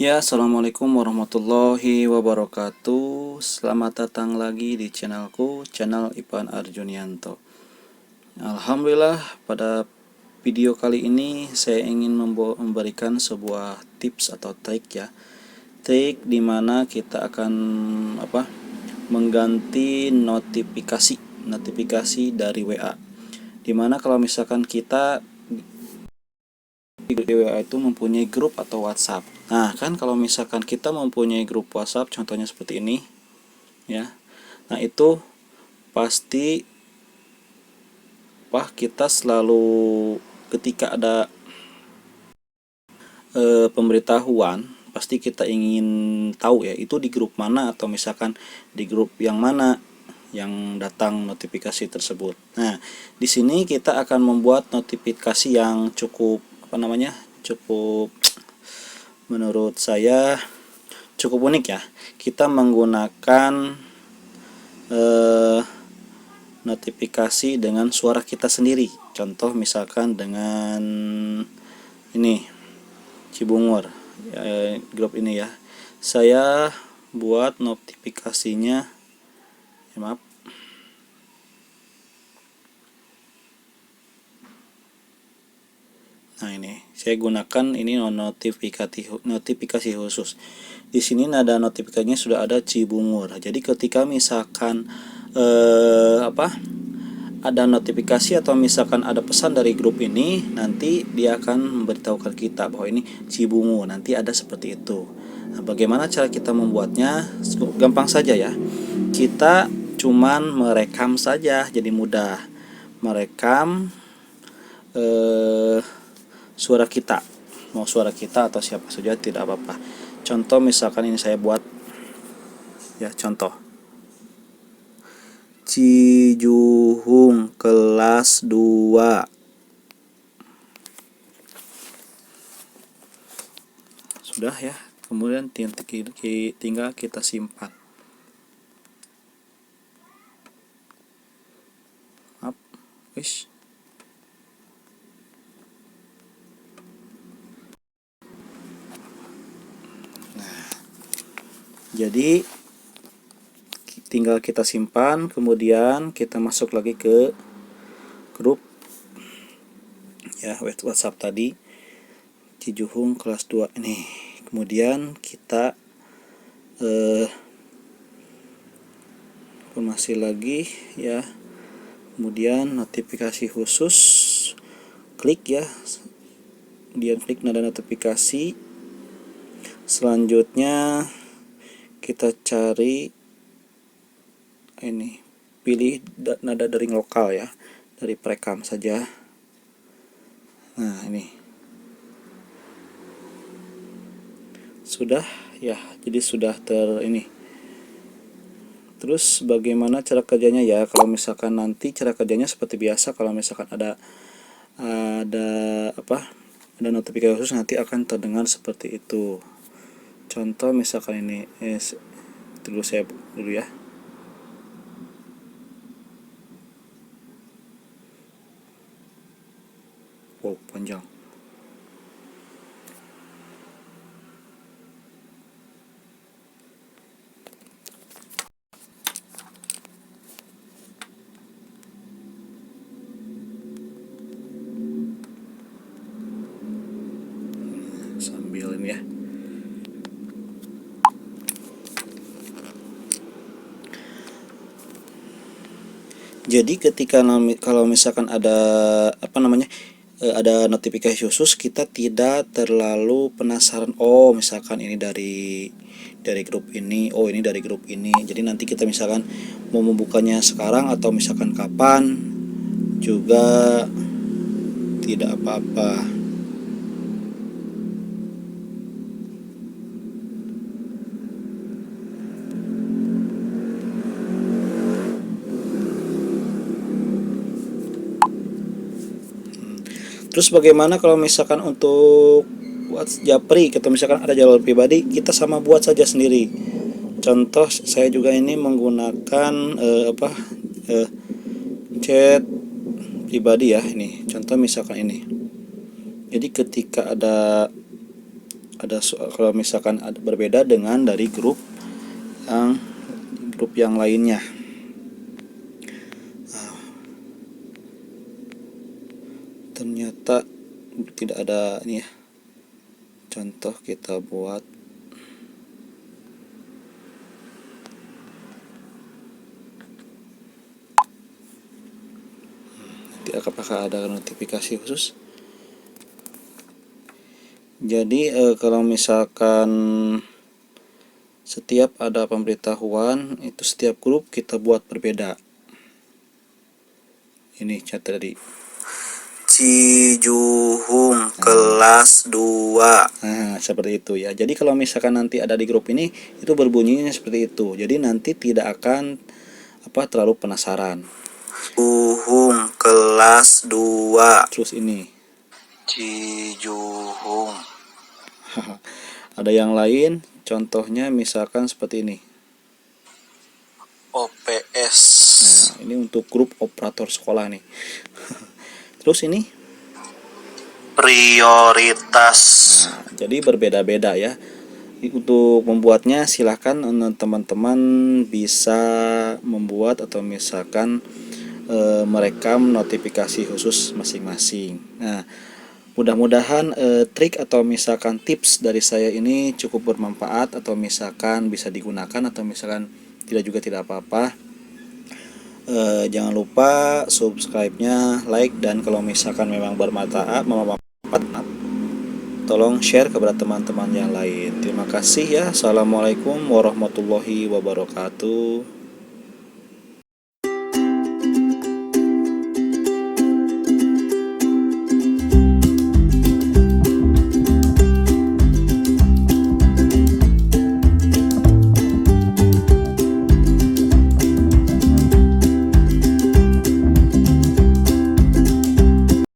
Ya, assalamualaikum warahmatullahi wabarakatuh. Selamat datang lagi di channelku, channel Ipan Arjunianto. Alhamdulillah, pada video kali ini saya ingin memberikan sebuah tips atau trik ya. Trik dimana kita akan mengganti notifikasi dari WA. Dimana kalau misalkan kita di WA itu mempunyai grup atau WhatsApp. Nah, kan kalau misalkan kita mempunyai grup WhatsApp, contohnya seperti ini, ya. Nah, itu pasti kita selalu ketika ada pemberitahuan, pasti kita ingin tahu ya, itu di grup mana atau misalkan di grup yang mana yang datang notifikasi tersebut. Nah, di sini kita akan membuat notifikasi yang cukup cukup menurut saya cukup unik ya. Kita menggunakan notifikasi dengan suara kita sendiri. Contoh misalkan dengan ini Cibungur grup ini ya. Saya buat notifikasinya, maaf. Nah, ini saya gunakan ini notifikasi khusus. Di sini nada notifikasinya sudah ada Cibungur. Jadi ketika misalkan ada notifikasi atau misalkan ada pesan dari grup ini, nanti dia akan memberitahukan kita bahwa ini Cibungur, nanti ada seperti itu. Nah, bagaimana cara kita membuatnya? Gampang saja ya. Kita cuman merekam saja, jadi mudah. Merekam suara kita, mau suara kita atau siapa saja tidak apa-apa. Contoh misalkan ini saya buat ya, contoh Cijuhung kelas 2. Sudah ya, kemudian tinggal kita simpan. Maaf, wish. Jadi tinggal kita simpan, kemudian kita masuk lagi ke grup ya, WhatsApp tadi Cijuhung kelas 2 ini. Kemudian kita informasi lagi ya. Kemudian notifikasi khusus, klik ya. Kemudian klik nada notifikasi. Selanjutnya kita cari ini, pilih nada dering lokal ya, dari perekam saja. Nah, ini sudah ya, jadi sudah ini. Terus bagaimana cara kerjanya ya? Kalau misalkan nanti cara kerjanya seperti biasa, kalau misalkan ada notifikasi khusus, nanti akan terdengar seperti itu. Contoh misalkan ini dulu ya. Wow, panjang. Sambil ini ya. Jadi ketika kalau misalkan ada ada notifikasi khusus, kita tidak terlalu penasaran, oh misalkan ini dari grup ini, oh ini dari grup ini. Jadi nanti kita misalkan mau membukanya sekarang atau misalkan kapan juga tidak apa-apa. Terus bagaimana kalau misalkan untuk Japri, atau misalkan ada jalur pribadi, kita sama buat saja sendiri. Contoh saya juga ini menggunakan chat pribadi ya. Ini contoh misalkan ini. Jadi ketika ada kalau misalkan ada berbeda dengan dari grup yang lainnya. Ternyata tidak ada ini ya. Contoh kita buat apakah ada notifikasi khusus. Jadi kalau misalkan setiap ada pemberitahuan itu setiap grup kita buat berbeda. Ini chat tadi Cijuhung kelas 2. Nah, seperti itu ya. Jadi kalau misalkan nanti ada di grup ini itu berbunyinya seperti itu. Jadi nanti tidak akan terlalu penasaran. Cijuhung kelas 2. Terus ini Cijuhung. Ada yang lain, contohnya misalkan seperti ini. OPS. Nah, ini untuk grup operator sekolah nih. Terus ini prioritas. Nah, jadi berbeda-beda ya. Untuk membuatnya silahkan teman-teman bisa membuat atau misalkan merekam notifikasi khusus masing-masing. Nah, mudah-mudahan trik atau misalkan tips dari saya ini cukup bermanfaat atau misalkan bisa digunakan atau misalkan tidak apa-apa. Jangan lupa subscribe-nya, like, dan kalau misalkan memang bermanfaat, tolong share kepada teman-teman yang lain. Terima kasih ya. Assalamualaikum warahmatullahi wabarakatuh.